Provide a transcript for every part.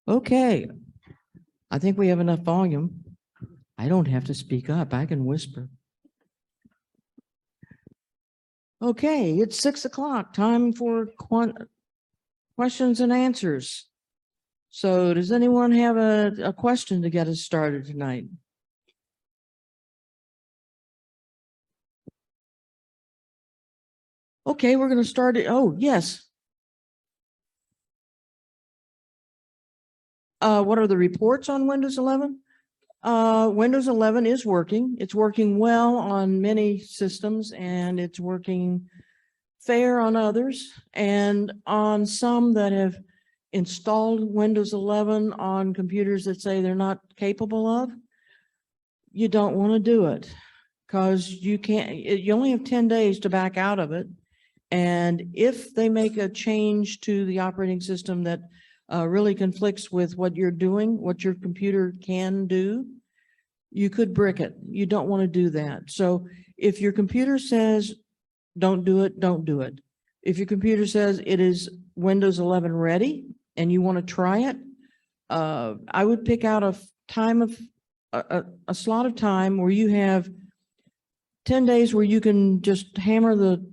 Okay, I think we have enough volume. I don't have to speak up. I can whisper. Okay, it's 6 o'clock. Time for questions and answers. So does anyone have a question to get us started tonight? Okay, we're going to start it. Oh, yes. What are the reports on Windows 11? Windows 11 is working. It's working well on many systems and it's working fair on others. And on some that have installed Windows 11 on computers that say they're not capable of, you don't want to do it because you can't, you only have 10 days to back out of it. And if they make a change to the operating system that really conflicts with what you're doing, what your computer can do, you could brick it. You don't want to do that. So if your computer says, don't do it, don't do it. If your computer says it is Windows 11 ready and you want to try it, I would pick out a time of a slot of time where you have 10 days where you can just hammer the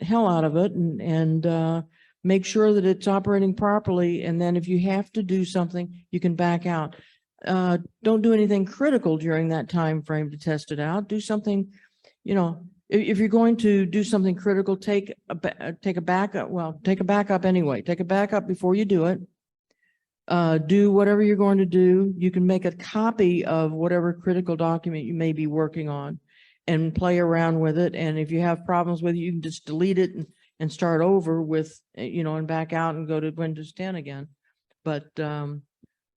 hell out of it and make sure that it's operating properly. And then if you have to do something, you can back out. Don't do anything critical during that time frame to test it out. Do something, you know, if you're going to do something critical, take a backup. Well, take a backup anyway. Take a backup before you do it. Do whatever you're going to do. You can make a copy of whatever critical document you may be working on and play around with it. And if you have problems with it, you can just delete it and start over with, you know, and back out and go to Windows 10 again. But can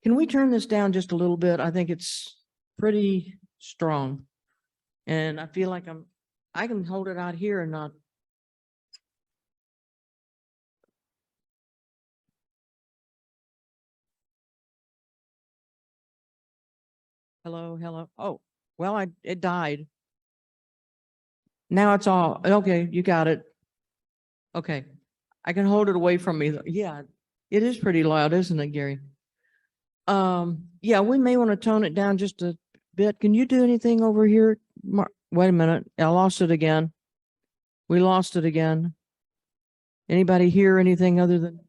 we turn this down just a little bit? I think it's pretty strong. And I feel like I can hold it out here and not. Hello, hello. Oh, well, it died. Now it's all, okay, you got it. Okay. I can hold it away from me. Yeah, it is pretty loud, isn't it, Gary? Yeah, we may want to tone it down just a bit. Can you do anything over here? Wait a minute. I lost it again. We lost it again. Anybody hear anything other than?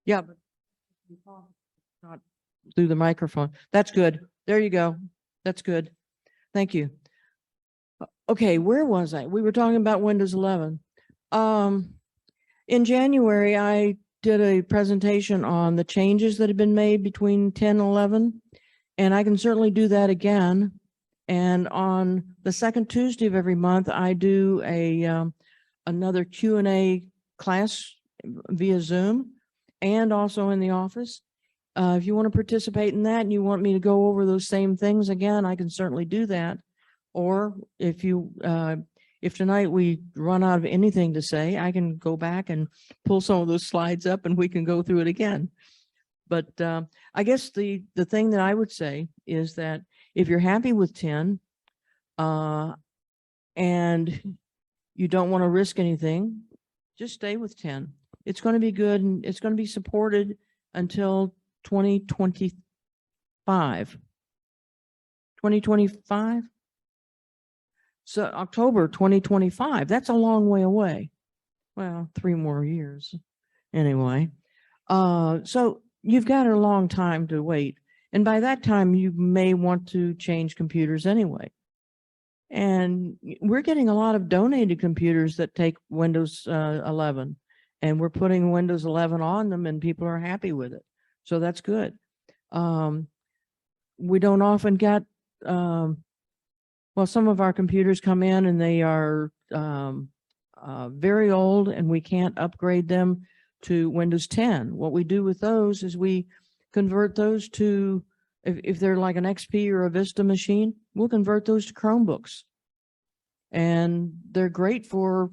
Yeah, but not through the microphone. That's good. There you go. That's good. Thank you. Okay, where was I? We were talking about Windows 11. In January, I did a presentation on the changes that have been made between 10 and 11, and I can certainly do that again. And on the second Tuesday of every month, I do another Q&A class via Zoom and also in the office. If you want to participate in that and you want me to go over those same things again, I can certainly do that. Or if tonight we run out of anything to say, I can go back and pull some of those slides up and we can go through it again. But I guess the thing that I would say is that if you're happy with 10 and you don't want to risk anything, just stay with 10. It's going to be good and it's going to be supported until 2025. 2025? So October 2025, that's a long way away. Well, 3 more years anyway. So you've got a long time to wait. And by that time, you may want to change computers anyway. And we're getting a lot of donated computers that take Windows 11. And we're putting Windows 11 on them and people are happy with it. So that's good. We don't often get, well, some of our computers come in and they are very old and we can't upgrade them to Windows 10. What we do with those is we convert those to, if they're like an XP or a Vista machine, we'll convert those to Chromebooks. And they're great for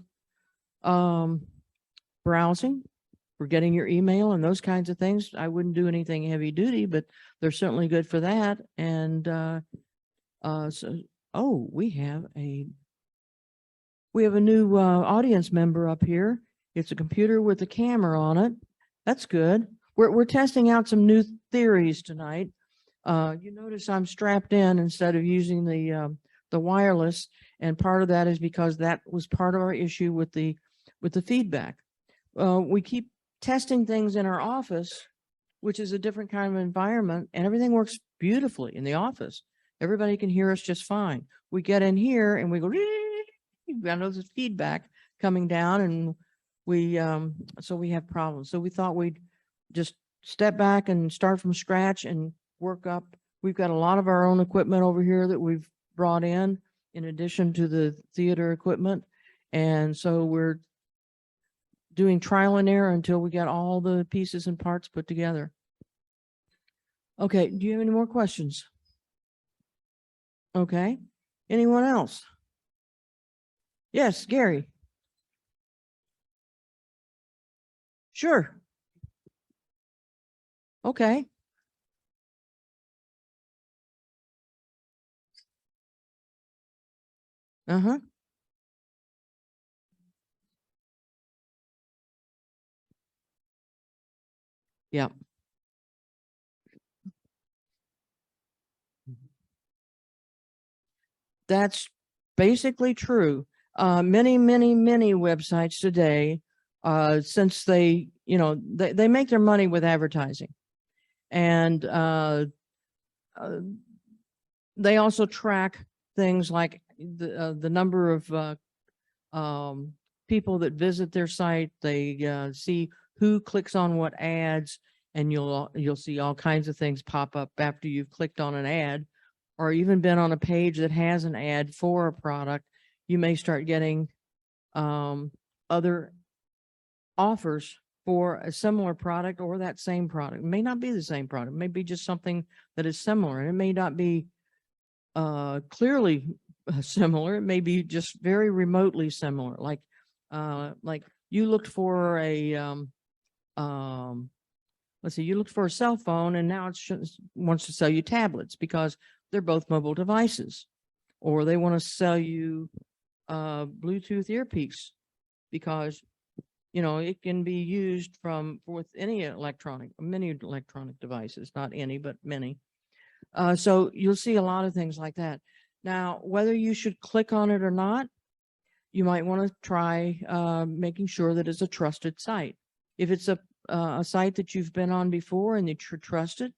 browsing, for getting your email and those kinds of things. I wouldn't do anything heavy duty, but they're certainly good for that. And so, oh, we have a new audience member up here. It's a computer with a camera on it. That's good. we're testing out some new theories tonight. You notice I'm strapped in instead of using the wireless, and part of that is because that was part of our issue with the feedback. We keep testing things in our office, which is a different kind of environment, and everything works beautifully in the office. Everybody can hear us just fine. We get in here and we go, I know there's feedback coming down, and so we have problems. So we thought we'd just step back and start from scratch and work up. We've got a lot of our own equipment over here that we've brought in addition to the theater equipment. And so we're doing trial and error until we get all the pieces and parts put together. Okay, do you have any more questions? Okay, anyone else? Yes, Gary. Sure. Okay. Uh-huh. Yeah. That's basically true. Many websites today, since they make their money with advertising, and they also track things like the number of people that visit their site. They see who clicks on what ads, and you'll see all kinds of things pop up after you've clicked on an ad, or even been on a page that has an ad for a product. You may start getting other offers for a similar product or that same product. It may not be the same product. It may be just something that is similar, and it may not be clearly similar. It may be just very remotely similar. Like you looked for a let's see, you looked for a cell phone, and now it wants to sell you tablets because they're both mobile devices, or they want to sell you Bluetooth earpiece because it can be used with many electronic devices, not any, but many. So you'll see a lot of things like that. Now, whether you should click on it or not, you might want to try making sure that it's a trusted site. If it's a site that you've been on before and that you're trusted,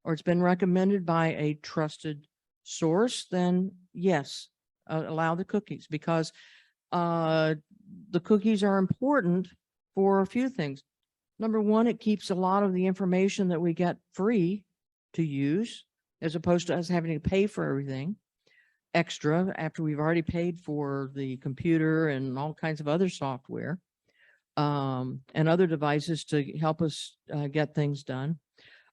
or it's been recommended by a trusted source, then yes, allow the cookies, because the cookies are important for a few things. Number one, it keeps a lot of the information that we get free to use, as opposed to us having to pay for everything extra after we've already paid for the computer and all kinds of other software and other devices to help us get things done.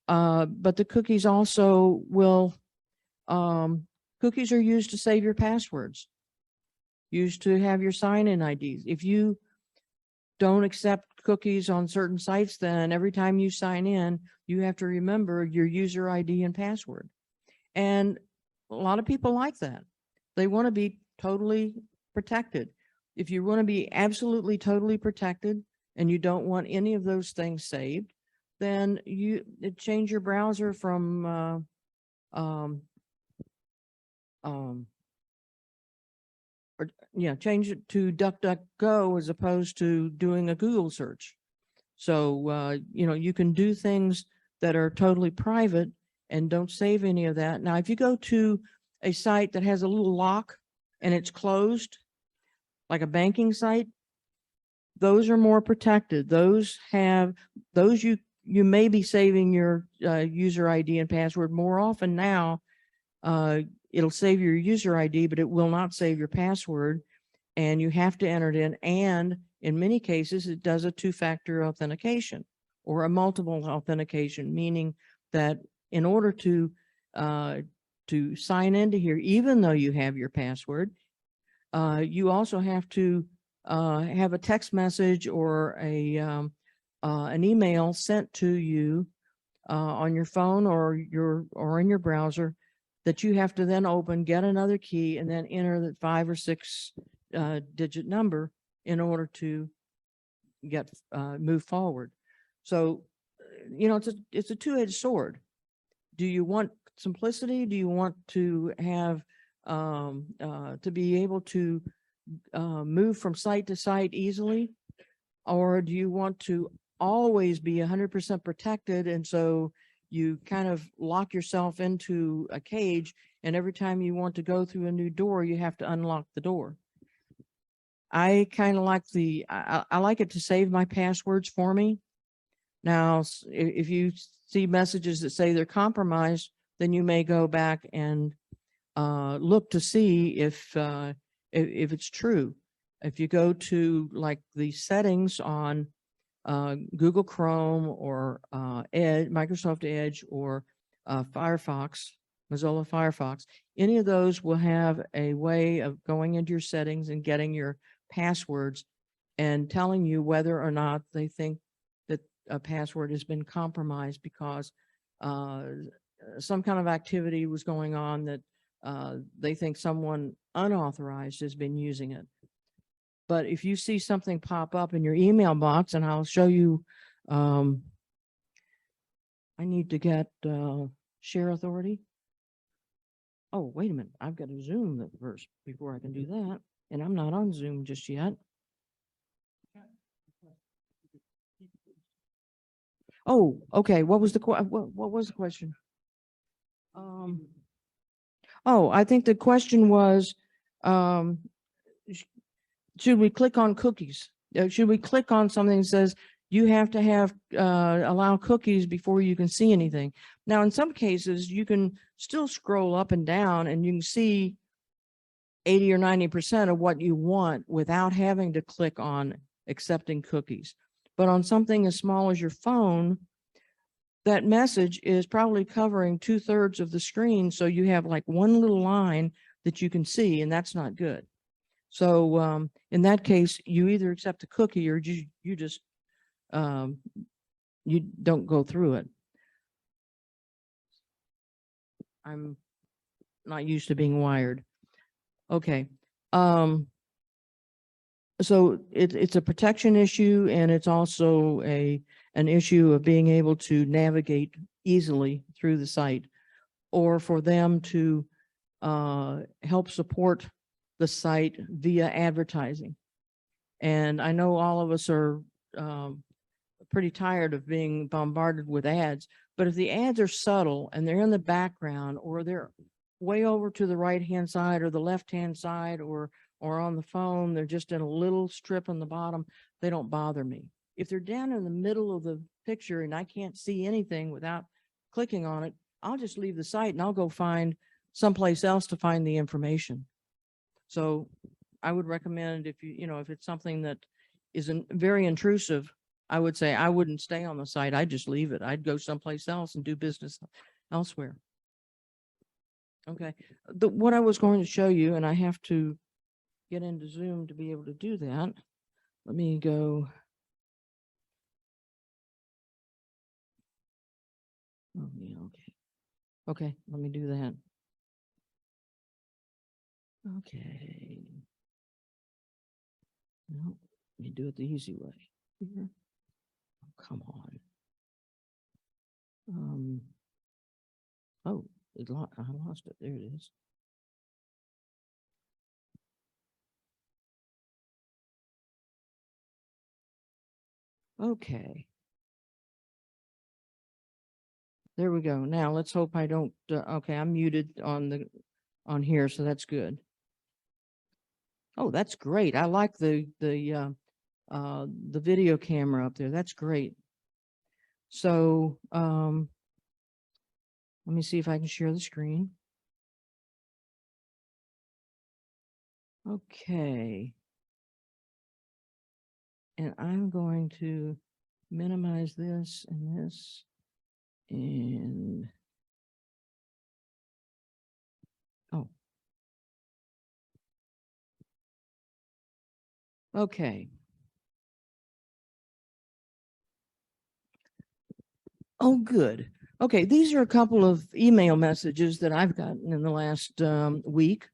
But the cookies also will, cookies are used to save your passwords, used to have your sign-in IDs. If you don't accept cookies on certain sites, then every time you sign in, you have to remember your user ID and password. And a lot of people like that. They want to be totally protected. If you want to be absolutely totally protected and you don't want any of those things saved, then you change your browser from change it to DuckDuckGo as opposed to doing a Google search. So you can do things that are totally private and don't save any of that. Now, if you go to a site that has a little lock and it's closed, like a banking site, those are more protected. Those you may be saving your user ID and password. More often now, it'll save your user ID, but it will not save your password, and you have to enter it in. And in many cases, it does a two-factor authentication or a multiple authentication, meaning that in order to sign into here, even though you have your password, you also have to have a text message or an email sent to you on your phone or in your browser that you have to then open, get another key, and then enter the 5 or 6 digit number in order to get move forward. So you know, it's a two-edged sword. Do you want simplicity? Do you want to have, to be able to move from site to site easily? Or do you want to always be 100% protected? And so you kind of lock yourself into a cage, and every time you want to go through a new door, you have to unlock the door. I kind of like I like it to save my passwords for me. Now, if you see messages that say they're compromised, then you may go back and look to see if it's true. If you go to like the settings on Google Chrome or Edge, Microsoft Edge, or Firefox, Mozilla Firefox, any of those will have a way of going into your settings and getting your passwords and telling you whether or not they think that a password has been compromised because some kind of activity was going on that they think someone unauthorized has been using it. But if you see something pop up in your email box, and I'll show you, I need to get share authority. Oh, wait a minute. I've got to Zoom that first before I can do that. And I'm not on Zoom just yet. Oh, okay. What was the what was the question? Oh, I think the question was, should we click on cookies? Should we click on something that says you have to have allow cookies before you can see anything? Now, in some cases, you can still scroll up and down and you can see 80 or 90% of what you want without having to click on accepting cookies. But on something as small as your phone, that message is probably covering 2/3 of the screen. So you have like one little line that you can see, and that's not good. So in that case, you either accept a cookie or you just, you don't go through it. I'm not used to being wired. Okay. So it's a protection issue, and it's also an issue of being able to navigate easily through the site, or for them to help support the site via advertising. And I know all of us are pretty tired of being bombarded with ads, but if the ads are subtle and they're in the background, or they're way over to the right-hand side or the left-hand side, or on the phone, they're just in a little strip on the bottom, they don't bother me. If they're down in the middle of the picture and I can't see anything without clicking on it, I'll just leave the site and I'll go find someplace else to find the information. So I would recommend, if if it's something that isn't very intrusive, I would say I wouldn't stay on the site. I'd just leave it. I'd go someplace else and do business elsewhere. Okay. What I was going to show you, and I have to get into Zoom to be able to do that. Let me go. Oh, yeah, okay. Okay, let me do that. Okay. No, let me do it the easy way. Here. Oh, come on. Oh, I lost it. There it is. Okay. There we go. Now let's hope I don't, okay, I'm muted on here, so that's good. Oh, that's great. I like the video camera up there. That's great. So, let me see if I can share the screen. Okay. And I'm going to minimize this and this, and oh. Okay. Oh, good. Okay, these are a couple of email messages that I've gotten in the last week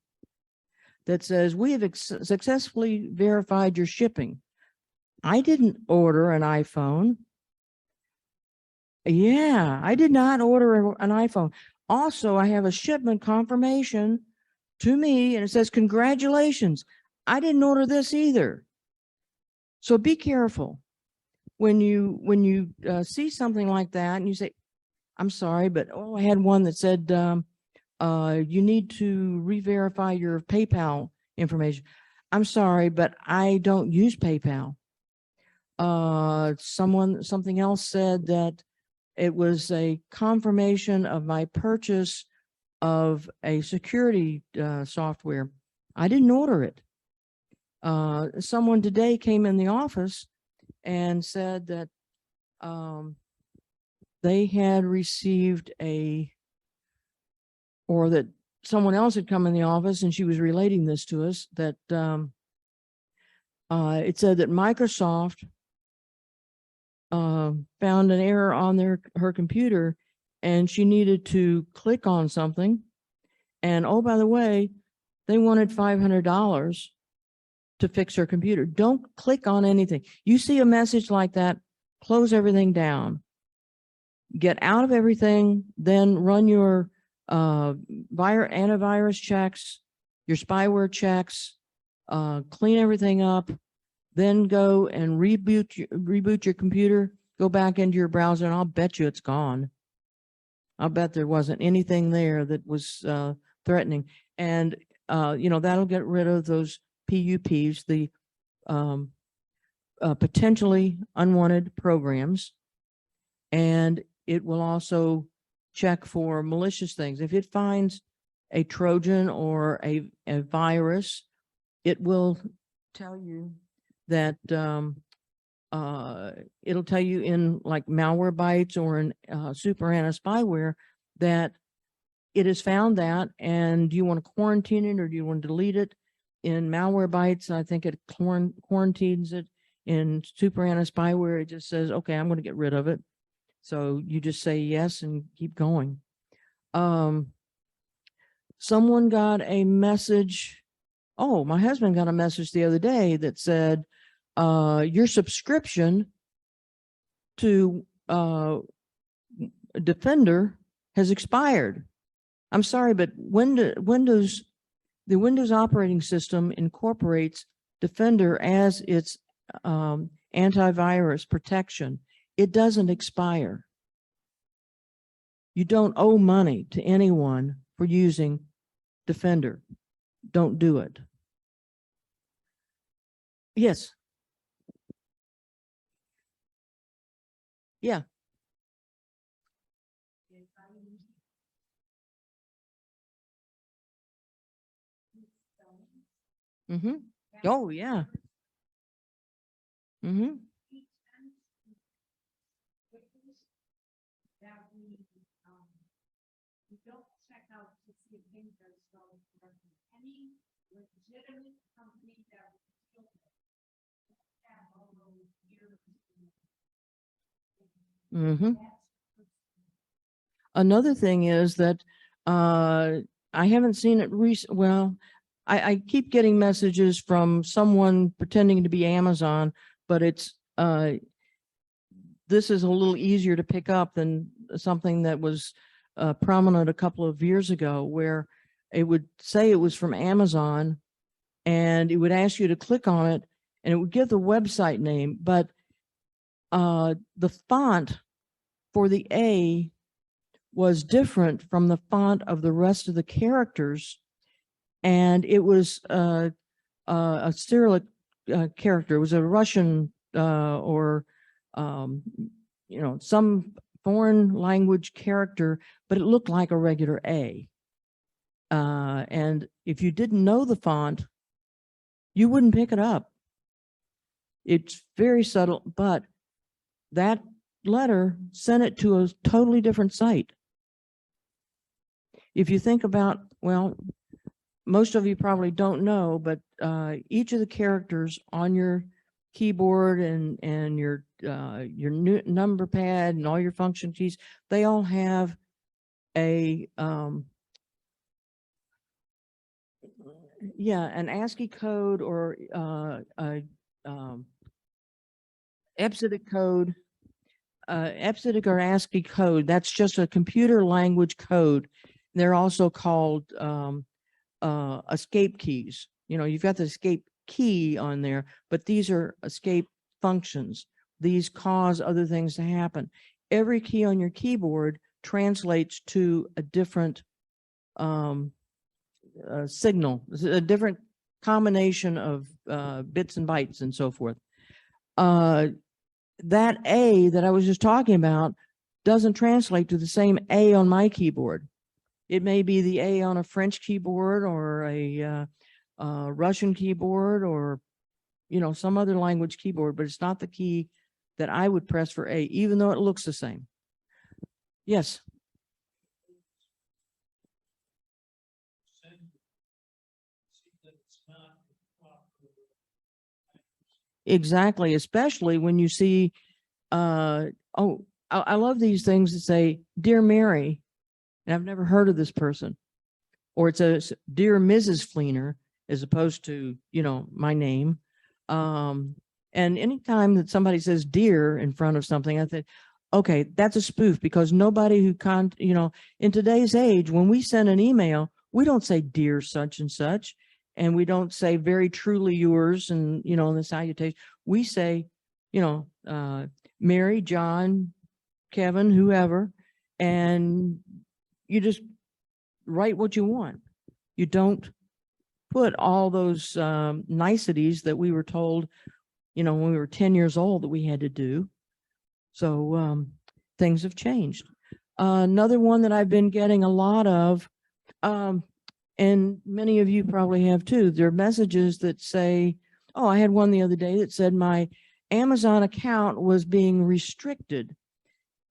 that says, we have successfully verified your shipping. I didn't order an iPhone, Yeah, I did not order an iPhone. Also, I have a shipment confirmation to me and it says, congratulations. I didn't order this either. So be careful when you see something like that and you say, I'm sorry, but oh, I had one that said, you need to re-verify your PayPal information. I'm sorry, but I don't use PayPal. Something else said that it was a confirmation of my purchase of a security software. I didn't order it. Someone today came in the office and said that they had received or that someone else had come in the office and she was relating this to us, that it said that Microsoft found an error on her computer and she needed to click on something. And oh, by the way, they wanted $500 to fix her computer. Don't click on anything. You see a message like that, close everything down. Get out of everything, then run your antivirus checks, your spyware checks, clean everything up, then go and reboot your computer, go back into your browser, and I'll bet you it's gone. I'll bet there wasn't anything there that was threatening. And, that'll get rid of those PUPs, the potentially unwanted programs. And it will also check for malicious things. If it finds a Trojan or a virus, it will tell you that it'll tell you in like Malwarebytes or in Super Anna spyware that it has found that, and do you want to quarantine it or do you want to delete it? In Malwarebytes, I think it quarantines it. In Super Anna spyware, it just says, okay, I'm going to get rid of it. So you just say yes and keep going. Someone got a message. Oh, my husband got a message the other day that said, your subscription to Defender has expired. I'm sorry, but the Windows operating system incorporates Defender as its antivirus protection. It doesn't expire. You don't owe money to anyone for using Defender. Don't do it. Yes. Yeah. Mm-hmm. Oh, yeah. Mm-hmm. Mm-hmm. Another thing is that I haven't seen it well, I keep getting messages from someone pretending to be Amazon, but it's this is a little easier to pick up than something that was prominent a couple of years ago, where it would say it was from Amazon and it would ask you to click on it and it would give the website name, but the font for the A was different from the font of the rest of the characters. And it was a Cyrillic character. It was a Russian or, some foreign language character, but it looked like a regular A. And if you didn't know the font, you wouldn't pick it up. It's very subtle, but that letter sent it to a totally different site. If you think about, well, most of you probably don't know, but each of the characters on your keyboard and your number pad and all your function keys, they all have a an ASCII code or a EBCDIC code EBCDIC or ASCII code. That's just a computer language code. They're also called escape keys. You know, you've got the escape key on there, but these are escape functions. These cause other things to happen. Every key on your keyboard translates to a different signal, a different combination of bits and bytes and so forth. That A that I was just talking about doesn't translate to the same A on my keyboard. It may be the A on a French keyboard or a Russian keyboard or, you know, some other language keyboard, but it's not the key that I would press for A, even though it looks the same. Yes. Exactly, especially when you see, I love these things that say, Dear Mary, and I've never heard of this person. Or it says, Dear Mrs. Fleener, as opposed to, you know, my name. And anytime that somebody says dear in front of something, I think, okay, that's a spoof, because nobody who you know, in today's age, when we send an email, we don't say dear such and such, and we don't say very truly yours and, you know, in the salutation. We say, you know, Mary, John, Kevin, whoever, and you just write what you want. You don't put all those niceties that we were told, you know, when we were 10 years old that we had to do. So things have changed. Another one that I've been getting a lot of, and many of you probably have too, there are messages that say, oh, I had one the other day that said my Amazon account was being restricted.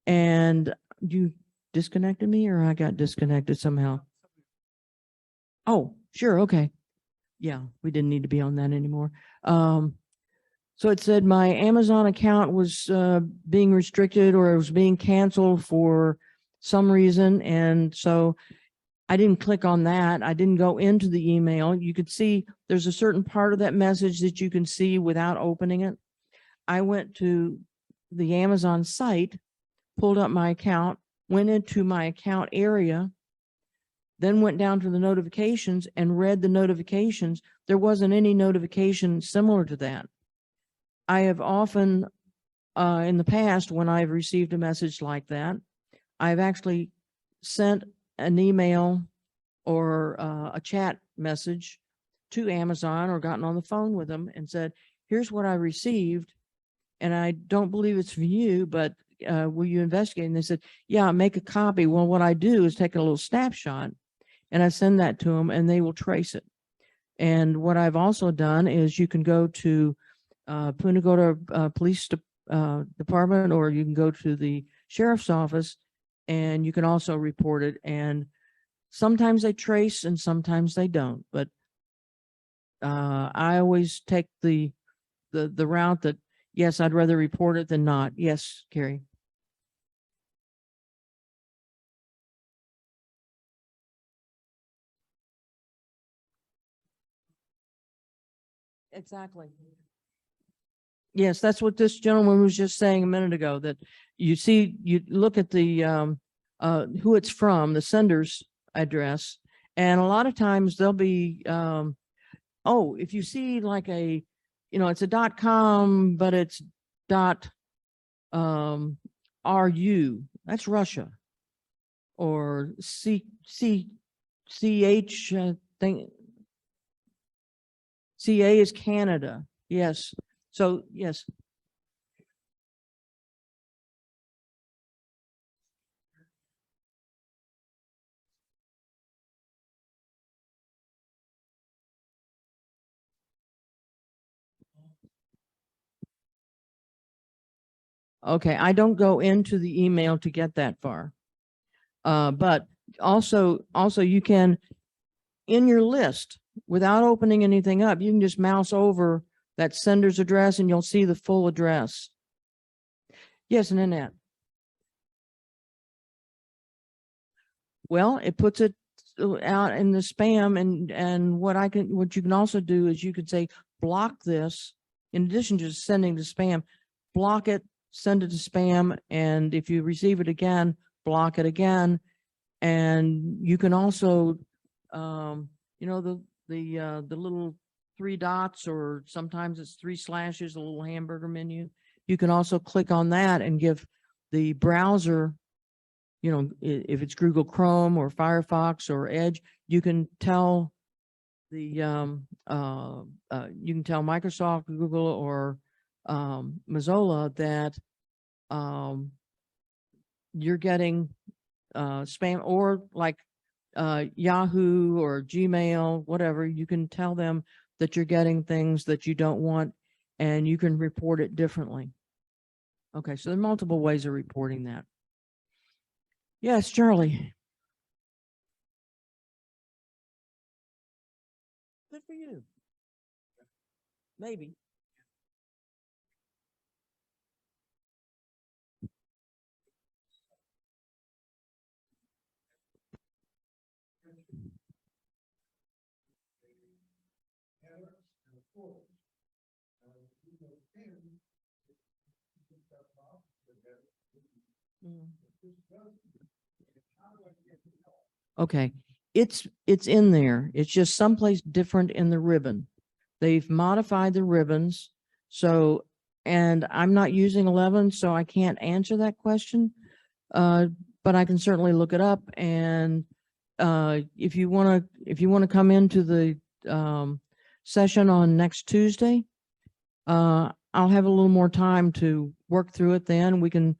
And you disconnected me, or I got disconnected somehow? Oh, sure. Okay. Yeah, we didn't need to be on that anymore. So it said my Amazon account was being restricted, or it was being canceled for some reason. And so I didn't click on that. I didn't go into the email. You could see there's a certain part of that message that you can see without opening it. I went to the Amazon site, pulled up my account, went into my account area, then went down to the notifications and read the notifications. There wasn't any notification similar to that. I have often, in the past, when I've received a message like that, I've actually sent an email or a chat message to Amazon or gotten on the phone with them and said, here's what I received, and I don't believe it's for you, but will you investigate? And they said, yeah, make a copy. Well, what I do is take a little snapshot and I send that to them, and they will trace it. And what I've also done is you can go to Punta Gorda Police Department, or you can go to the sheriff's office, and you can also report it. And sometimes they trace and sometimes they don't. But I always take the route that, yes, I'd rather report it than not. Yes, Carrie. Exactly. Yes, that's what this gentleman was just saying a minute ago, that you see, you look at the who it's from, the sender's address, and a lot of times there'll be oh, if you see like a, you know, it's a .com, but it's .ru, that's Russia, or CH thing. CA is Canada. Yes. So, yes. Okay, I don't go into the email to get that far. But also you can, in your list, without opening anything up, you can just mouse over that sender's address and you'll see the full address. Yes, Nanette. Well, it puts it out in the spam, and what you can also do is you could say, block this, in addition to sending to spam, block it send it to spam. And if you receive it again, block it again. And you can also, you know, the little 3 dots, or sometimes it's 3 slashes, a little hamburger menu. You can also click on that and give the browser, you know, if it's Google Chrome or Firefox or Edge, you can tell the, you can tell Microsoft, Google, or Mozilla that you're getting spam, or like Yahoo or Gmail, whatever. You can tell them that you're getting things that you don't want, and you can report it differently. Okay, so there are multiple ways of reporting that. Yes, Charlie. Good for you. Maybe. Okay, it's in there. It's just someplace different in the ribbon. They've modified the ribbons. So, and I'm not using 11, so I can't answer that question. But I can certainly look it up. And if you want to come into the session on next Tuesday, I'll have a little more time to work through it. Then we can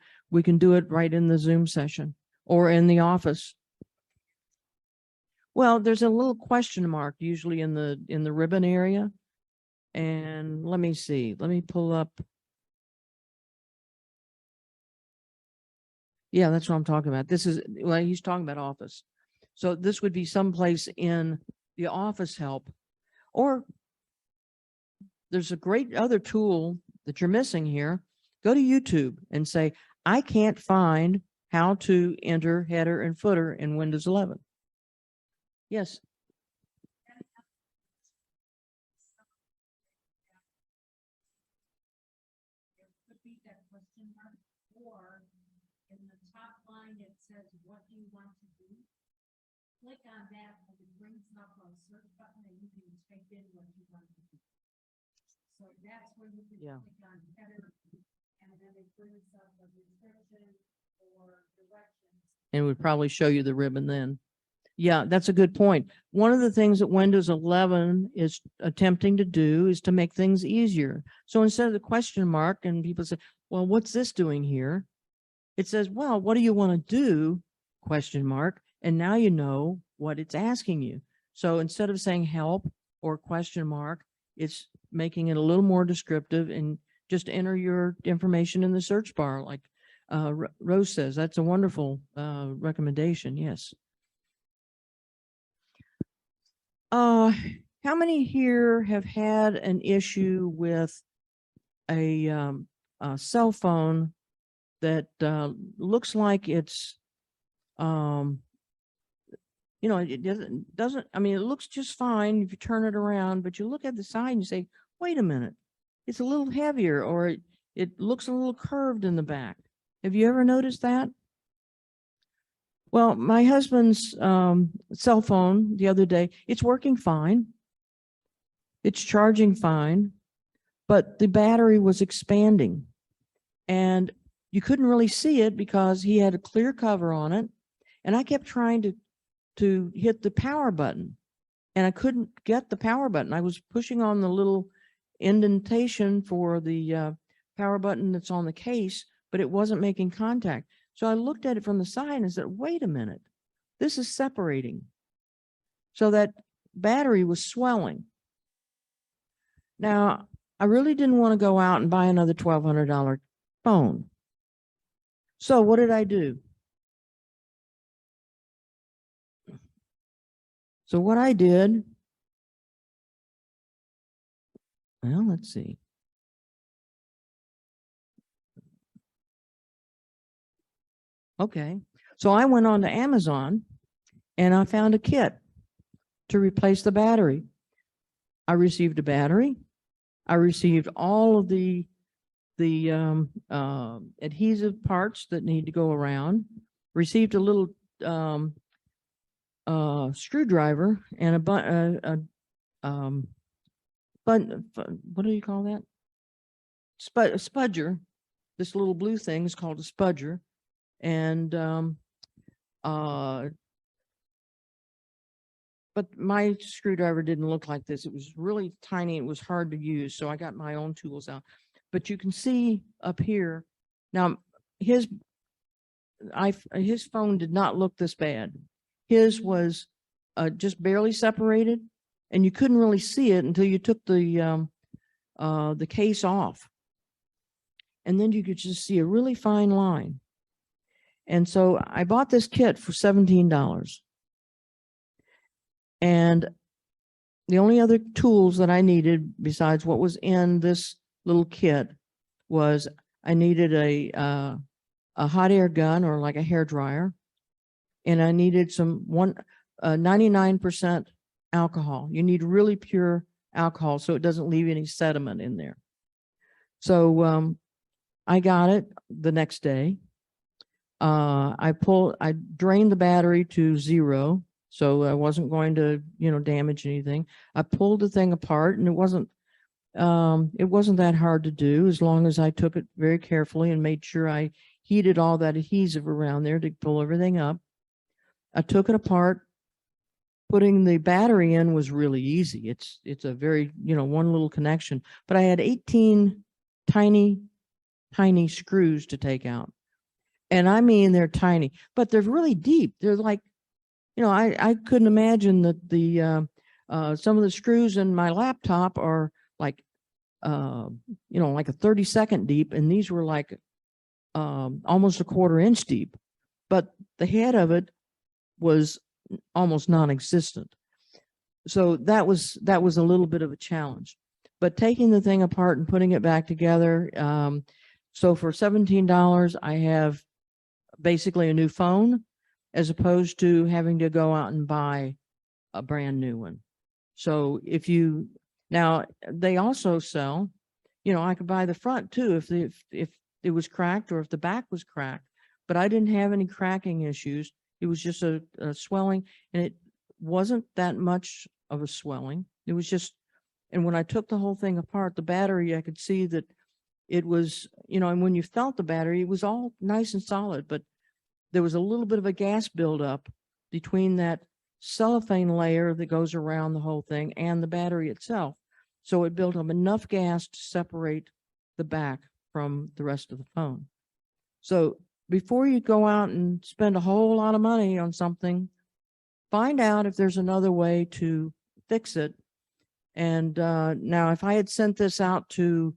do it right in the Zoom session or in the office. Well, there's a little question mark usually in the ribbon area. And let me see, let me pull up. Yeah, that's what I'm talking about. This is, well, he's talking about Office. So this would be someplace in the Office help. Or there's a great other tool that you're missing here. Go to YouTube and say, I can't find how to enter header and footer in Windows 11. Yes. Or in the top line, it says, what do you want to do? Click on that, and it brings up a search button, and you can type in what you want to do. So that's where you can click on header, and then it brings up a description or directions. And it would probably show you the ribbon then. Yeah, that's a good point. One of the things that Windows 11 is attempting to do is to make things easier. So instead of the question mark and people say, well, what's this doing here? It says, well, what do you want to do? Question mark. And now you know what it's asking you. So instead of saying help or question mark, it's making it a little more descriptive, and just enter your information in the search bar. Like Rose says, that's a wonderful recommendation. Yes. How many here have had an issue with a cell phone that looks like it's, you know, it doesn't, I mean, it looks just fine if you turn it around, but you look at the side and you say, wait a minute, it's a little heavier, or it looks a little curved in the back. Have you ever noticed that? Well, my husband's cell phone the other day, it's working fine. It's charging fine, but the battery was expanding, and you couldn't really see it because he had a clear cover on it. And I kept trying to hit the power button, and I couldn't get the power button. I was pushing on the little indentation for the power button that's on the case, but it wasn't making contact. So I looked at it from the side and said, wait a minute, this is separating. So that battery was swelling. Now, I really didn't want to go out and buy another $1,200 phone. So what did I do? So what I did, well, let's see. Okay, so I went on to Amazon and I found a kit to replace the battery. I received a battery. I received all of the the adhesive parts that need to go around, received a little screwdriver and what do you call that? Spudger. This little blue thing is called a spudger. And but my screwdriver didn't look like this. It was really tiny. It was hard to use. So I got my own tools out. But you can see up here, now his phone did not look this bad. His was just barely separated, and you couldn't really see it until you took the case off. And then you could just see a really fine line. And so I bought this kit for $17. And the only other tools that I needed besides what was in this little kit was I needed a hot air gun, or like a hair dryer, and I needed 99% alcohol. You need really pure alcohol so it doesn't leave any sediment in there. So I got it the next day. I drained the battery to 0. So I wasn't going to, damage anything. I pulled the thing apart, and it wasn't that hard to do, as long as I took it very carefully and made sure I heated all that adhesive around there to pull everything up. I took it apart. Putting the battery in was really easy. It's a very, one little connection, but I had 18 tiny screws to take out. And I mean, they're tiny, but they're really deep. They're like, I couldn't imagine that some of the screws in my laptop are like, like a 32nd deep. And these were like, almost a 1/4 inch deep, but the head of it was almost non-existent. So that was a little bit of a challenge, but taking the thing apart and putting it back together. So for $17, I have basically a new phone, as opposed to having to go out and buy a brand new one. So now they also sell, I could buy the front too, if it was cracked, or if the back was cracked, but I didn't have any cracking issues. It was just a swelling, and it wasn't that much of a swelling. It was just, and when I took the whole thing apart, the battery, I could see that it was, and when you felt the battery, it was all nice and solid, but there was a little bit of a gas buildup between that cellophane layer that goes around the whole thing and the battery itself. So it built up enough gas to separate the back from the rest of the phone. So before you go out and spend a whole lot of money on something, find out if there's another way to fix it. And now, if I had sent this out to,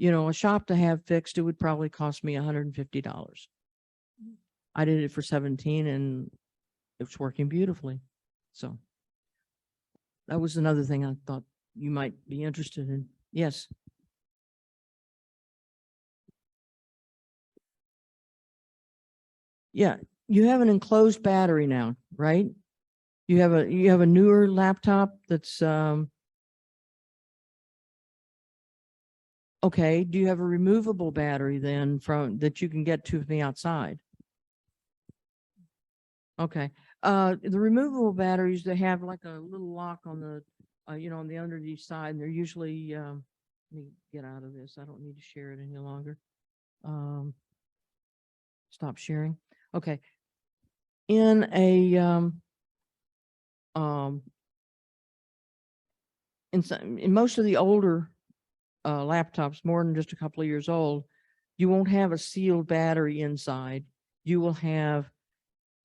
a shop to have fixed, it would probably cost me $150. I did it for 17, and it's working beautifully. So that was another thing I thought you might be interested in. Yes. Yeah, you have an enclosed battery now, right? You have a newer laptop that's okay. Do you have a removable battery then that you can get to from the outside? Okay. The removable batteries, they have like a little lock on the on the underneath side, and they're usually let me get out of this. I don't need to share it any longer. Stop sharing. Okay. In a in most of the older laptops, more than just a couple of years old, you won't have a sealed battery inside. You will have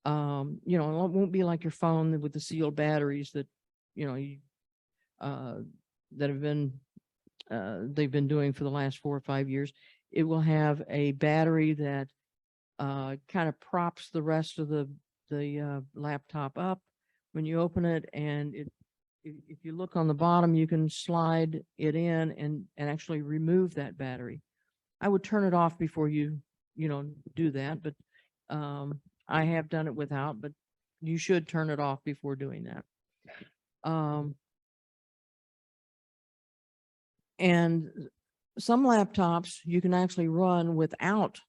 it won't be like your phone with the sealed batteries that that have been they've been doing for the last 4 or 5 years. It will have a battery that kind of props the rest of the laptop up when you open it, and if you look on the bottom, you can slide it in and actually remove that battery. I would turn it off before you do that, but I have done it without, but you should turn it off before doing that. And some laptops you can actually run without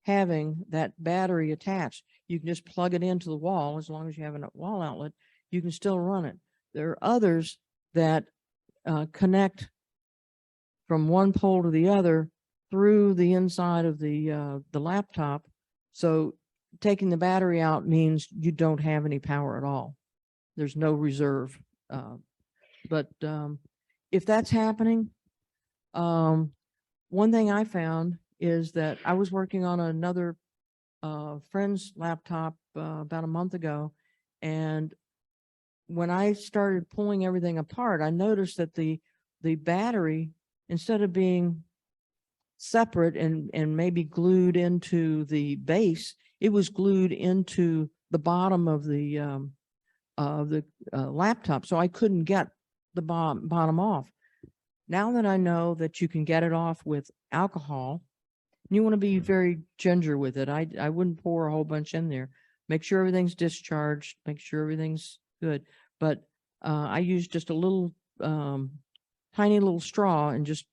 having that battery attached. You can just plug it into the wall. As long as you have a wall outlet, you can still run it. There are others that connect from one pole to the other through the inside of the laptop. So taking the battery out means you don't have any power at all. There's no reserve. But if that's happening, one thing I found is that I was working on another friend's laptop about a month ago, and when I started pulling everything apart, I noticed that the battery, instead of being separate and maybe glued into the base, it was glued into the bottom of the laptop, so I couldn't get the bottom off. Now that I know that you can get it off with alcohol, you want to be very ginger with it. I wouldn't pour a whole bunch in there. Make sure everything's discharged, make sure everything's good. But I use just a little tiny little straw and just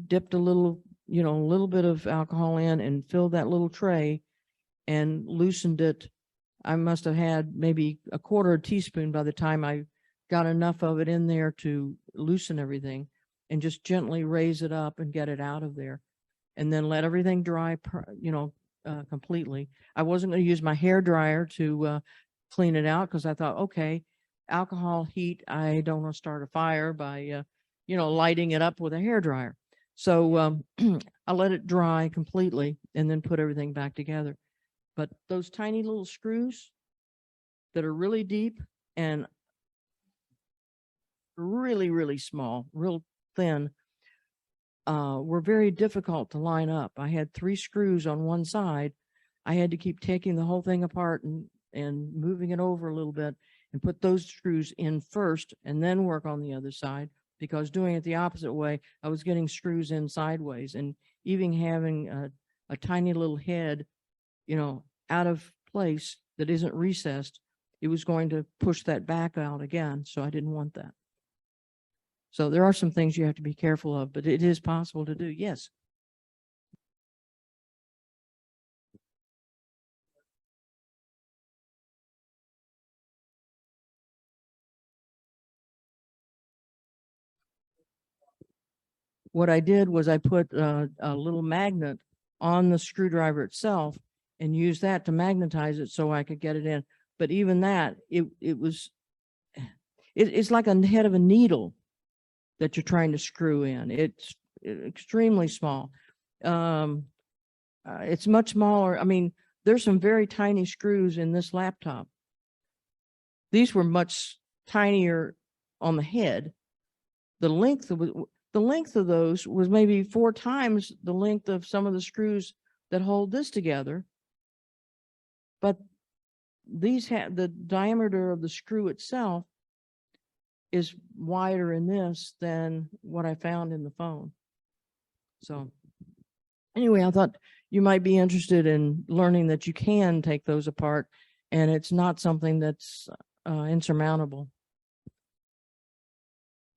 dipped a little, a little bit of alcohol in and filled that little tray and loosened it. I must have had maybe a quarter teaspoon by the time I got enough of it in there to loosen everything, and just gently raise it up and get it out of there. And then let everything dry, completely. I wasn't going to use my hair dryer to clean it out because I thought, okay, alcohol, heat, I don't want to start a fire by, lighting it up with a hair dryer. So I let it dry completely and then put everything back together. But those tiny little screws that are really deep and really, really small, real thin, were very difficult to line up. I had 3 screws on one side. I had to keep taking the whole thing apart and moving it over a little bit and put those screws in first and then work on the other side, because doing it the opposite way, I was getting screws in sideways, and even having a tiny little head, out of place that isn't recessed, it was going to push that back out again. So I didn't want that. So there are some things you have to be careful of, but it is possible to do. Yes. What I did was I put a little magnet on the screwdriver itself and used that to magnetize it so I could get it in. But even that, it's like a head of a needle that you're trying to screw in. It's extremely small. It's much smaller. I mean, there's some very tiny screws in this laptop. These were much tinier on the head. The length of those was maybe 4 times the length of some of the screws that hold this together. But these have the diameter of the screw itself is wider in this than what I found in the phone. So anyway, I thought you might be interested in learning that you can take those apart and it's not something that's insurmountable.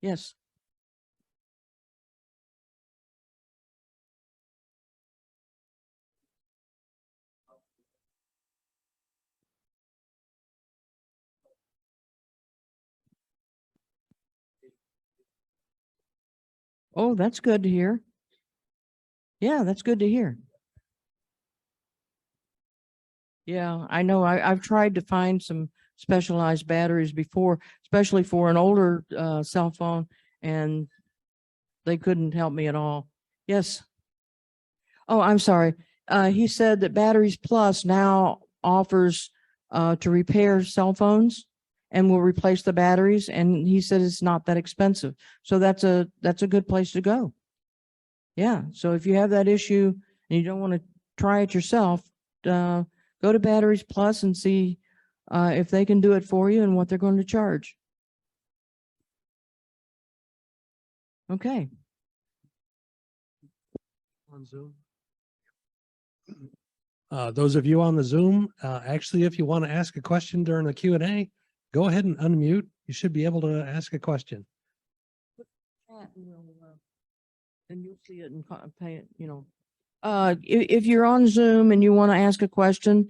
Yes. Oh, that's good to hear. Yeah, that's good to hear. Yeah, I know. I've tried to find some specialized batteries before, especially for an older cell phone, and they couldn't help me at all. Yes. Oh, I'm sorry. He said that Batteries Plus now offers to repair cell phones and will replace the batteries. And he said it's not that expensive. So that's a good place to go. Yeah. So if you have that issue and you don't want to try it yourself, go to Batteries Plus and see if they can do it for you and what they're going to charge. Okay. On Zoom. Those of you on the Zoom, actually, if you want to ask a question during the Q&A, go ahead and unmute. You should be able to ask a question. And you'll see it and pay it, if you're on Zoom and you want to ask a question,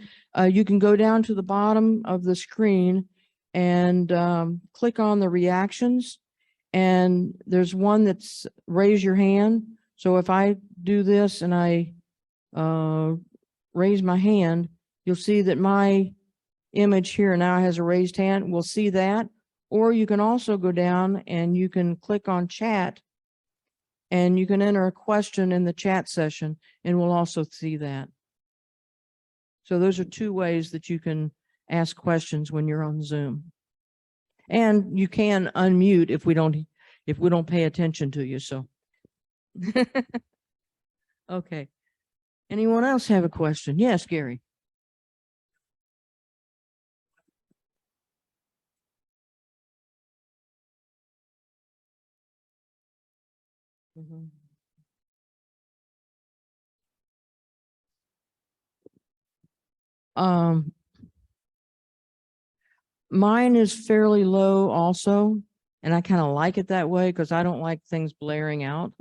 you can go down to the bottom of the screen and click on the reactions. And there's one that's raise your hand. So if I do this and I raise my hand, you'll see that my image here now has a raised hand. We'll see that. Or you can also go down and you can click on chat and you can enter a question in the chat session and we'll also see that. So those are two ways that you can ask questions when you're on Zoom. And you can unmute if we don't pay attention to you, so. Okay. Anyone else have a question? Yes, Gary. Mhm. Mine is fairly low also, and I kind of like it that way because I don't like things blaring out.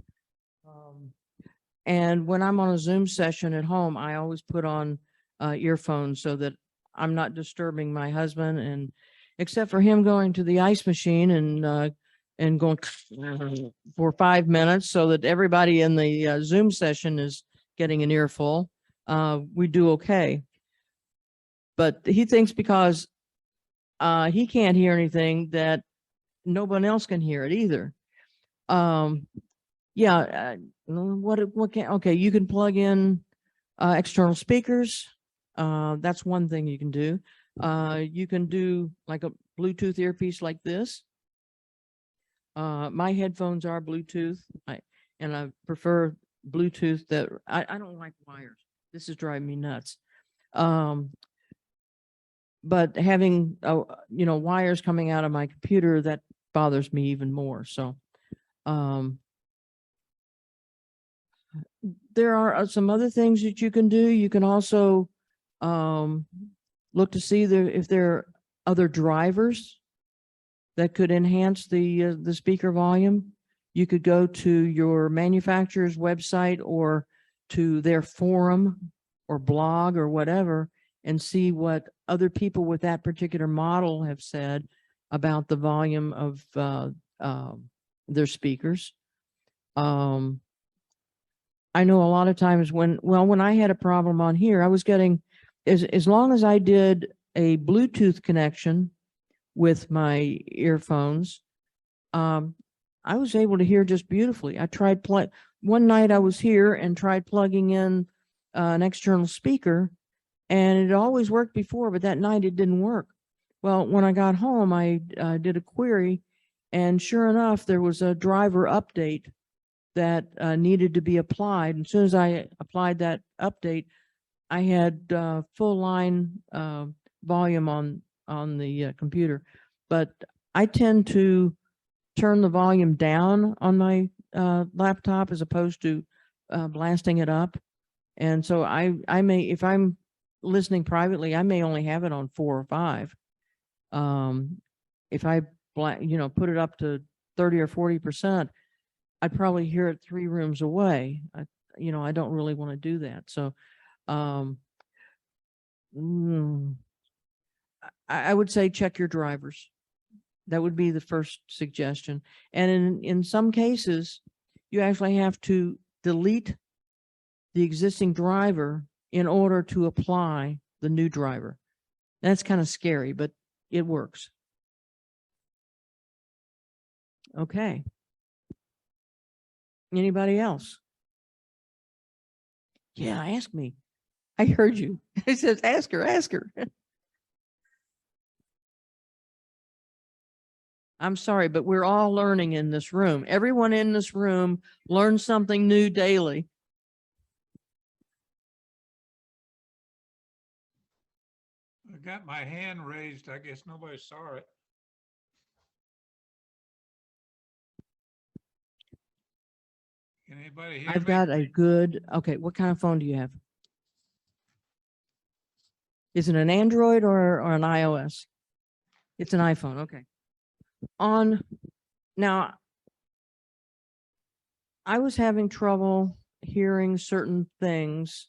And when I'm on a Zoom session at home, I always put on earphones so that I'm not disturbing my husband, and except for him going to the ice machine and going for 5 minutes so that everybody in the Zoom session is getting an earful, we do okay. But he thinks because he can't hear anything that no one else can hear it either. Yeah, what can, okay, you can plug in external speakers. That's one thing you can do. You can do like a Bluetooth earpiece like this. My headphones are Bluetooth, and I prefer Bluetooth that I don't like wires. This is driving me nuts. But having, wires coming out of my computer, that bothers me even more. So, there are some other things that you can do. You can also look to see if there are other drivers that could enhance the speaker volume. You could go to your manufacturer's website or to their forum or blog or whatever and see what other people with that particular model have said about the volume of their speakers. I know a lot of times when I had a problem on here, I was getting, as long as I did a Bluetooth connection with my earphones, I was able to hear just beautifully. I tried one night I was here and tried plugging in an external speaker, and it always worked before, but that night it didn't work. Well, when I got home, I did a query, and sure enough, there was a driver update that needed to be applied. And as soon as I applied that update, I had full line volume on the computer. But I tend to turn the volume down on my laptop as opposed to blasting it up. And so I may, if I'm listening privately, I may only have it on 4 or 5. If I put it up to 30 or 40%, I'd probably hear it 3 rooms away. I don't really want to do that. So, I would say check your drivers. That would be the first suggestion. And in some cases, you actually have to delete the existing driver in order to apply the new driver. That's kind of scary, but it works. Okay. Anybody else? Yeah, ask me. I heard you. It says, ask her, ask her. I'm sorry, but we're all learning in this room. Everyone in this room learns something new daily. I got my hand raised. I guess nobody saw it. Can anybody hear me? I've got a good, okay, what kind of phone do you have? Is it an Android or an iOS? It's an iPhone, okay. Now, I was having trouble hearing certain things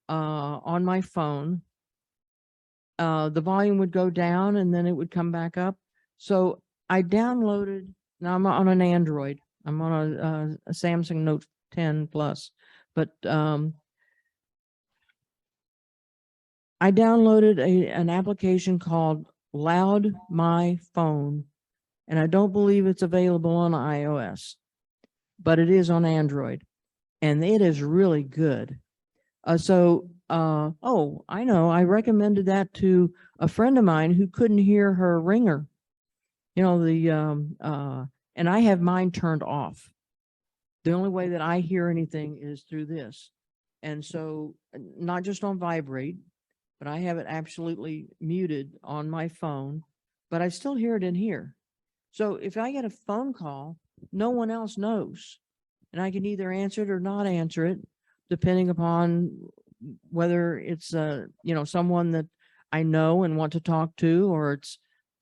on my phone. The volume would go down and then it would come back up. So I downloaded, now I'm on an Android. I'm on a Samsung Note 10 Plus, but I downloaded an application called Loud My Phone, and I don't believe it's available on iOS, but it is on Android, and it is really good. Oh, I know, I recommended that to a friend of mine who couldn't hear her ringer. You know, and I have mine turned off. The only way that I hear anything is through this. And so, not just on vibrate, but I have it absolutely muted on my phone, but I still hear it in here. So if I get a phone call, no one else knows. And I can either answer it or not answer it, depending upon whether it's you know, someone that I know and want to talk to, or it's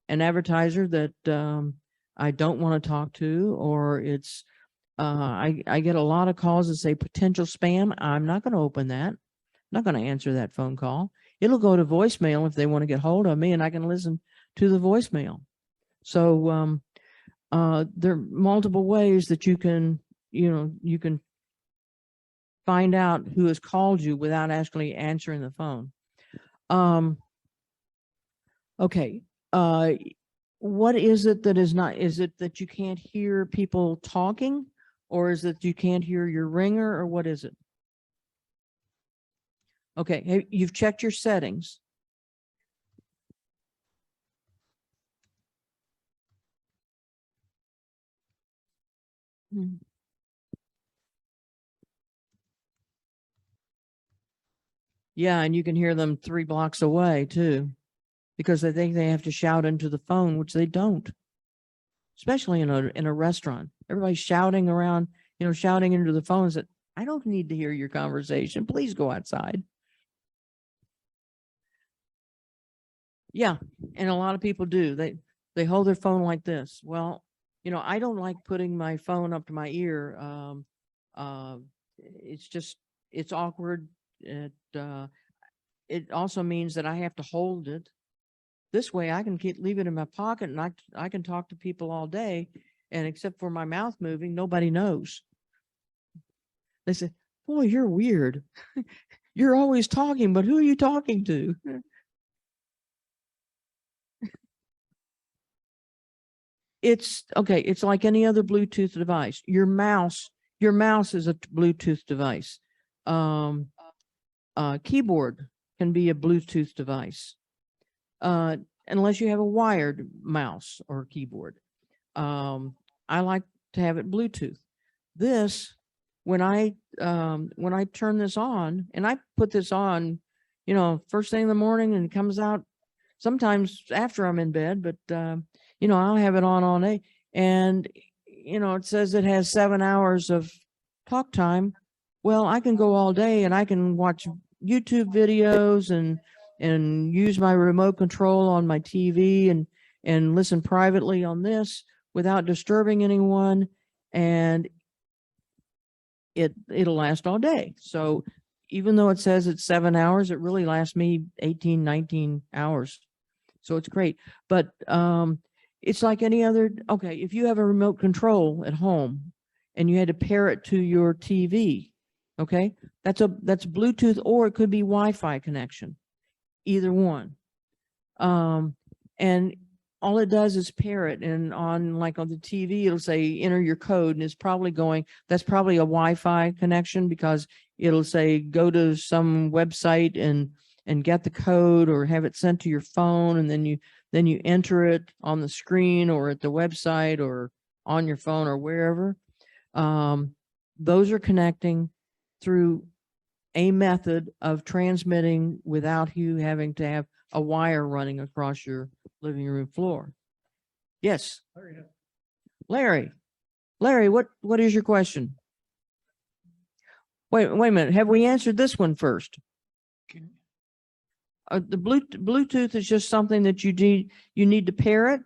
an advertiser that I don't want to talk to, or it's I get a lot of calls that say potential spam. I'm not going to open that. I'm not going to answer that phone call. It'll go to voicemail if they want to get hold of me, and I can listen to the voicemail. So there are multiple ways that you can, you know, you can find out who has called you without actually answering the phone. Okay. What is it that is not, is it that you can't hear people talking, or is it you can't hear your ringer, or what is it? Okay, hey, you've checked your settings. Yeah, and you can hear them 3 blocks away too, because they think they have to shout into the phone, which they don't. Especially in a restaurant, everybody's shouting around, you know, shouting into the phones that I don't need to hear your conversation. Please go outside. Yeah, and a lot of people do. They hold their phone like this. Well, you know, I don't like putting my phone up to my ear. It's just, it's awkward. It also means that I have to hold it. This way I can leave it in my pocket, and I can talk to people all day, and except for my mouth moving, nobody knows. They say, boy, you're weird. You're always talking, but who are you talking to? It's okay. It's like any other Bluetooth device. Your mouse is a Bluetooth device. Keyboard can be a Bluetooth device. Unless you have a wired mouse or keyboard. I like to have it Bluetooth. This, when I turn this on, and I put this on, you know, first thing in the morning, and it comes out sometimes after I'm in bed, but you know, I'll have it on all day, and you know, it says it has 7 hours of talk time. Well, I can go all day and I can watch YouTube videos and use my remote control on my TV and listen privately on this without disturbing anyone, and it'll last all day. So even though it says it's 7 hours, it really lasts me 18, 19 hours. So it's great. But it's like any other, okay, if you have a remote control at home and you had to pair it to your TV, okay, that's Bluetooth, or it could be Wi-Fi connection, either one. And all it does is pair it, and on the TV, it'll say enter your code, and it's probably going, that's probably a Wi-Fi connection, because it'll say go to some website and get the code, or have it sent to your phone, and then you enter it on the screen or at the website or on your phone or wherever. Those are connecting through a method of transmitting without you having to have a wire running across your living room floor. Yes. Larry, what is your question? Wait a minute. Have we answered this one first? Can, The Bluetooth is just something that you need to pair it.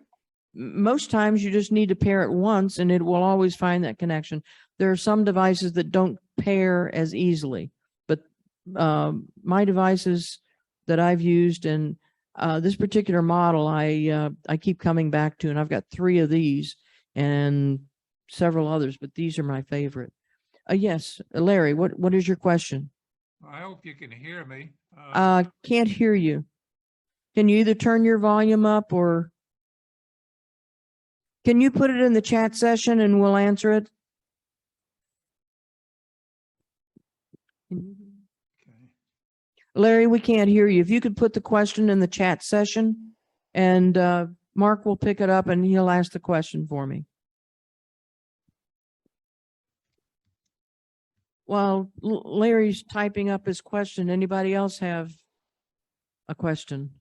Most times you just need to pair it once, and it will always find that connection. There are some devices that don't pair as easily, but my devices that I've used and this particular model, I keep coming back to, and I've got 3 of these and several others, but these are my favorite. Yes, Larry, what is your question? I hope you can hear me. Can't hear you. Can you either turn your volume up or can you put it in the chat session and we'll answer it? Okay. Larry, we can't hear you. If you could put the question in the chat session and Mark will pick it up and he'll ask the question for me. While Larry's typing up his question, anybody else have a question?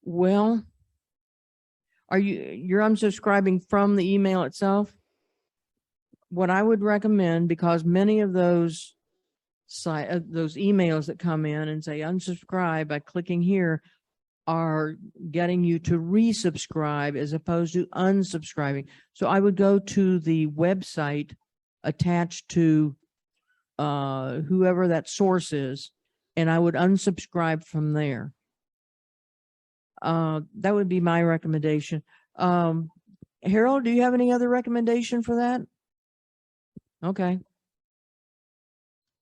Well, you're unsubscribing from the email itself? What I would recommend, because many of those those emails that come in and say unsubscribe by clicking here are getting you to resubscribe as opposed to unsubscribing. So I would go to the website attached to whoever that source is, and I would unsubscribe from there. That would be my recommendation. Harold, do you have any other recommendation for that? Okay.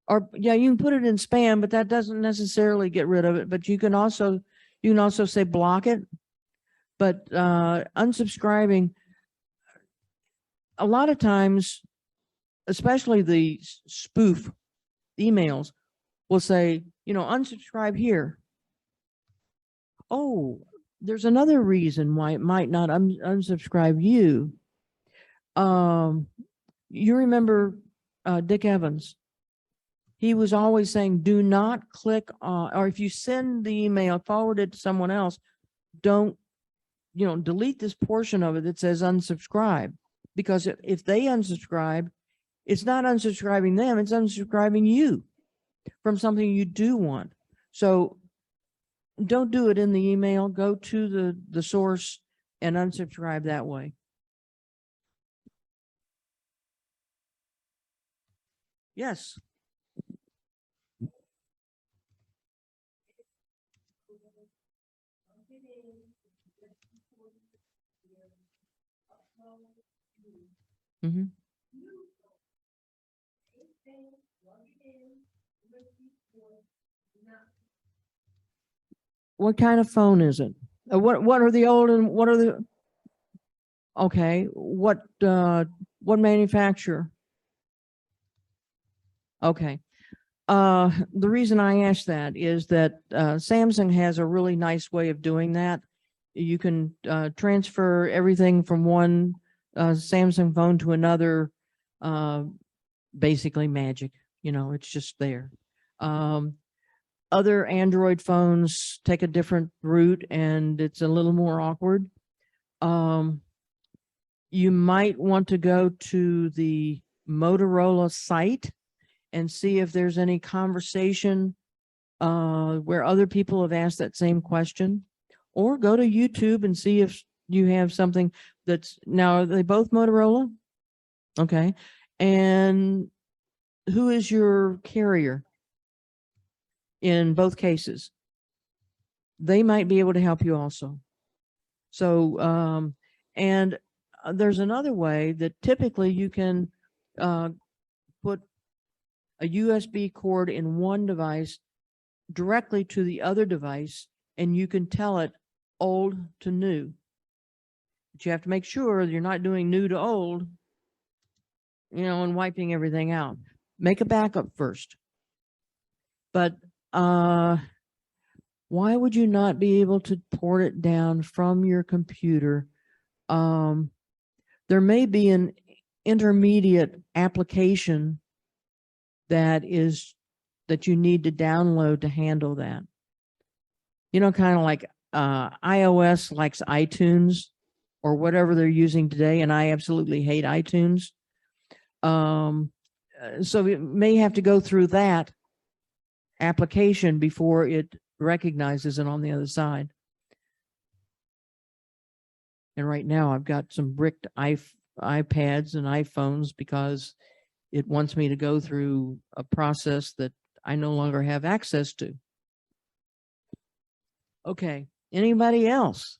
Or yeah, you can put it in spam, but that doesn't necessarily get rid of it. But you can also say block it. But unsubscribing, a lot of times, especially the spoof emails, will say, unsubscribe here. Oh, there's another reason why it might not unsubscribe you. You remember Dick Evans? He was always saying, do not click on, or if you send the email, forward it to someone else, don't, delete this portion of it that says unsubscribe. Because if they unsubscribe, it's not unsubscribing them, it's unsubscribing you from something you do want. So don't do it in the email. Go to the source and unsubscribe that way. Yes. Mm-hmm. What kind of phone is it? What are the old and what are the? Okay, what manufacturer? Okay. The reason I ask that is that Samsung has a really nice way of doing that. You can transfer everything from one Samsung phone to another, basically magic, it's just there. Other Android phones take a different route and it's a little more awkward. You might want to go to the Motorola site and see if there's any conversation where other people have asked that same question, or go to YouTube and see if you have something that's, now are they both Motorola? Okay. And who is your carrier in both cases? They might be able to help you also. So, and there's another way that typically you can put a USB cord in one device directly to the other device, and you can tell it old to new. But you have to make sure you're not doing new to old, and wiping everything out. Make a backup first. But why would you not be able to port it down from your computer? There may be an intermediate application that you need to download to handle that. Kind of like iOS likes iTunes or whatever they're using today, and I absolutely hate iTunes. So it may have to go through that application before it recognizes it on the other side. And right now I've got some bricked iPads and iPhones because it wants me to go through a process that I no longer have access to. Okay, anybody else?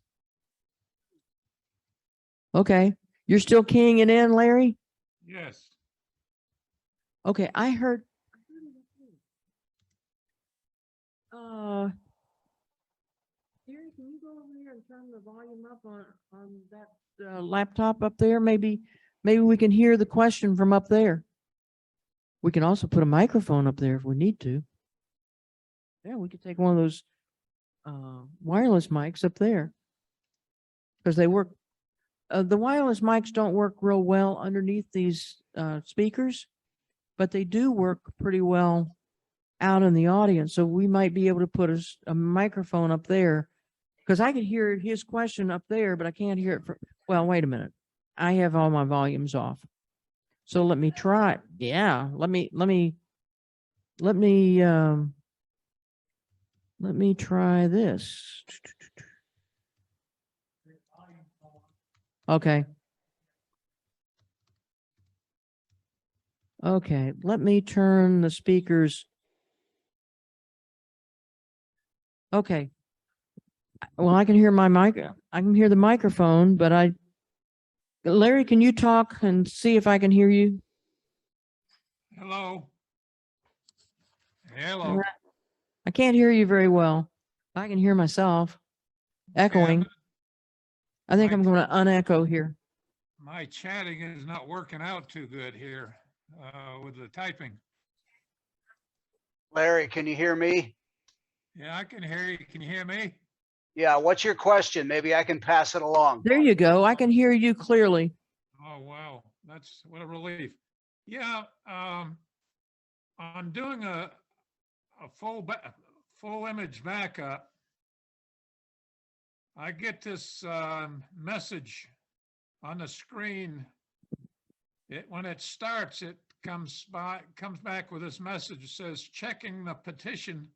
Okay, you're still keying it in, Larry? Yes. Okay, I heard. Gary, can you go over here and turn the volume up on that laptop up there? Maybe we can hear the question from up there. We can also put a microphone up there if we need to. Yeah, we could take one of those wireless mics up there. Because they work, the wireless mics don't work real well underneath these speakers, but they do work pretty well out in the audience. So we might be able to put a microphone up there. Because I can hear his question up there, but I can't hear it from, well, wait a minute. I have all my volumes off. So let me try. Yeah, let me try this. Okay. Okay, let me turn the speakers. Okay. Well, I can hear my mic. I can hear the microphone, but Larry, can you talk and see if I can hear you? Hello. Hello. I can't hear you very well. I can hear myself echoing. I think I'm going to unecho here. My chatting is not working out too good here with the typing. Larry, can you hear me? Yeah, I can hear you. Can you hear me? Yeah, what's your question? Maybe I can pass it along. There you go. I can hear you clearly. Oh, wow. That's what a relief. Yeah, I'm doing a full image backup. I get this message on the screen. When it starts, it comes back with this message. It says, checking the petition,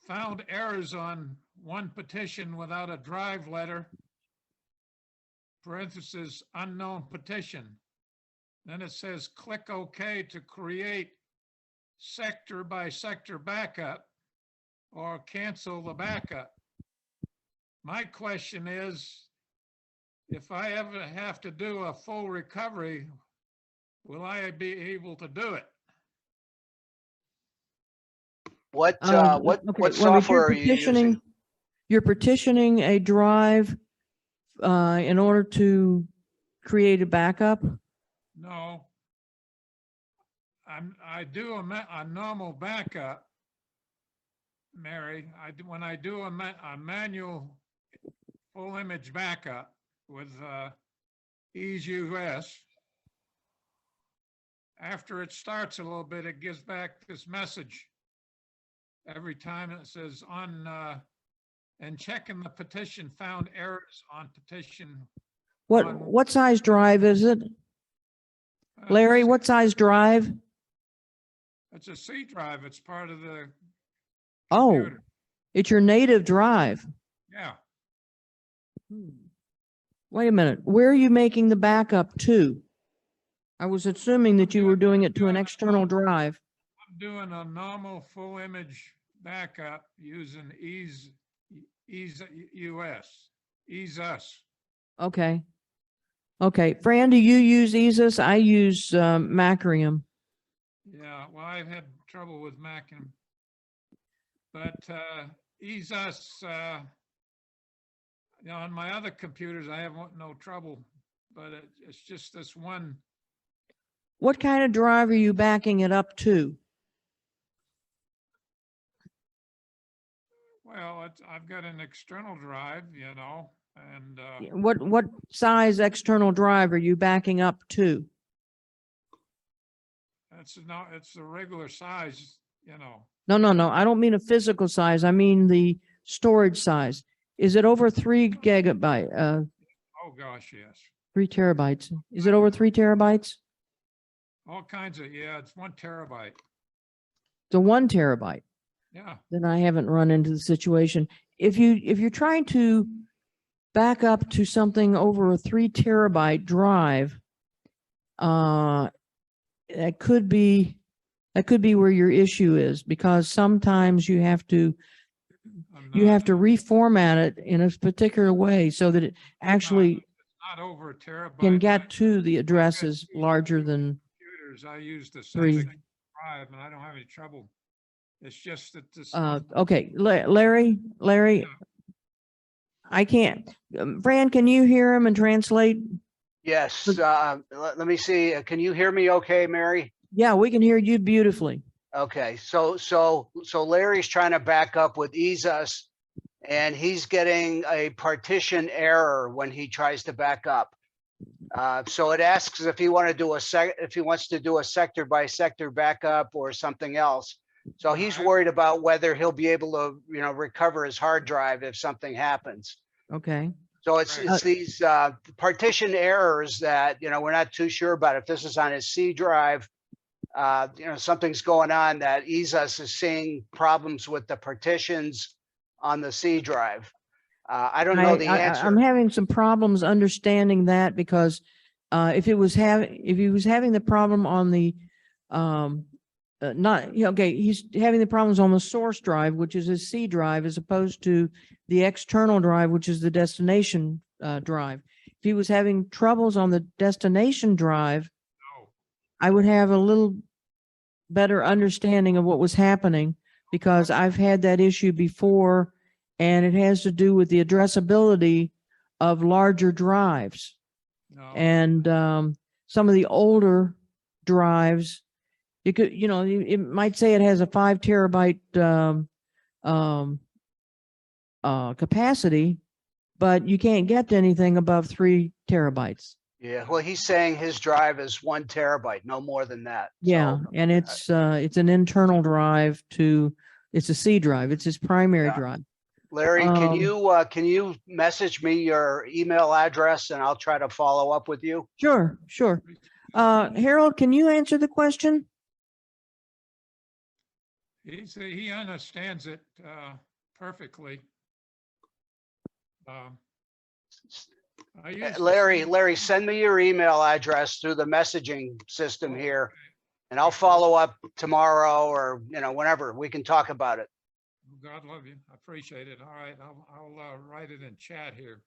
found errors on one petition without a drive letter, parenthesis, unknown petition. Then it says, click OK to create sector by sector backup or cancel the backup. My question is, if I ever have to do a full recovery, will I be able to do it? What Okay, what well, but software are you using? You're petitioning a drive in order to create a backup? No. I do a normal backup, Mary. When I do a manual full image backup with EaseUS, after it starts a little bit, it gives back this message every time. It says and checking the petition, found errors on petition. What size drive is it? Larry, what size drive? It's a C drive. It's part of the Oh, computer. it's your native drive. Yeah. Wait a minute. Where are you making the backup to? I was assuming that you were doing it to an external drive. I'm doing a normal full image backup using EaseUS. Okay. Okay. Fran, do you use EaseUS? I use Macrium. Yeah, well, I've had trouble with Mac, but EaseUS, on my other computers, I have no trouble, but it's just this one. What kind of drive are you backing it up to? Well, I've got an external drive, and What size external drive are you backing up to? it's the regular size, No. I don't mean a physical size. I mean the storage size. Is it over 3 gigabyte? Oh gosh, yes. 3 terabytes. Is it over 3 terabytes? All kinds of, yeah, it's 1 terabyte. to 1 terabyte, Yeah, then I haven't run into the situation. If you're trying to back up to something over a 3 terabyte drive, that could be where your issue is, because sometimes you have to I'm you have not, to reformat it in a particular way so that it actually it's not over a terabyte. can My- get to the I've got addresses two larger than computers. I use the 3. same drive and I don't have any trouble. It's just that this. Okay, Larry, I can't. Fran, can you hear him and translate? Yes, let me see. Can you hear me okay, Mary? Yeah, we can hear you beautifully. Okay, so Larry's trying to back up with EaseUS and he's getting a partition error when he tries to back up. So it asks if he if he wants to do a sector by sector backup or something else. So he's worried about whether he'll be able to, recover his hard drive if something happens. Okay, So it's these partition errors that, we're not too sure about. If this is on his C drive, something's going on that EaseUS is seeing problems with the partitions on the C drive. I don't know the answer. I'm having some problems understanding that, because if he was having the problem on the he's having the problems on the source drive, which is his C drive, as opposed to the external drive, which is the destination drive. If he was having troubles on the destination drive, No. I would have a little better understanding of what was happening, because I've had that issue before, and it has to do with the addressability of larger drives. No. And some of the older drives, you could, it might say it has a 5 terabyte capacity, but you can't get to anything above 3 terabytes. Yeah, well, he's saying his drive is 1 terabyte, no more than that. Yeah, So, and it's an internal drive it's a C drive. It's his primary Yeah. drive. Larry, can you message me your email address and I'll try to follow up with you? Sure. Harold, can you answer the question? He understands it perfectly. I use the same- Larry, send me your email address through the messaging system here and I'll follow up tomorrow or, whenever we can talk about it. God love you. I appreciate it. All right, I'll write it in chat here.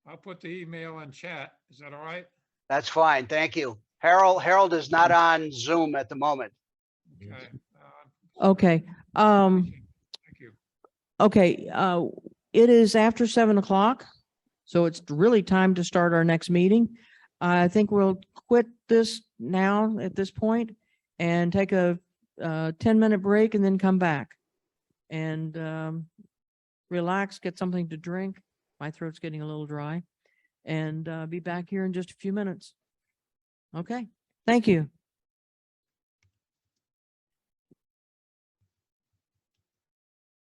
I'll put the email in chat. Is that all right? That's fine. Thank you. Harold is not on Zoom at the moment. Okay. Okay. Thank you. Okay. It is after 7 o'clock, so it's really time to start our next meeting. I think we'll quit this now at this point and take a 10-minute break and then come back and relax, get something to drink. My throat's getting a little dry, and be back here in just a few minutes. Okay. Thank you.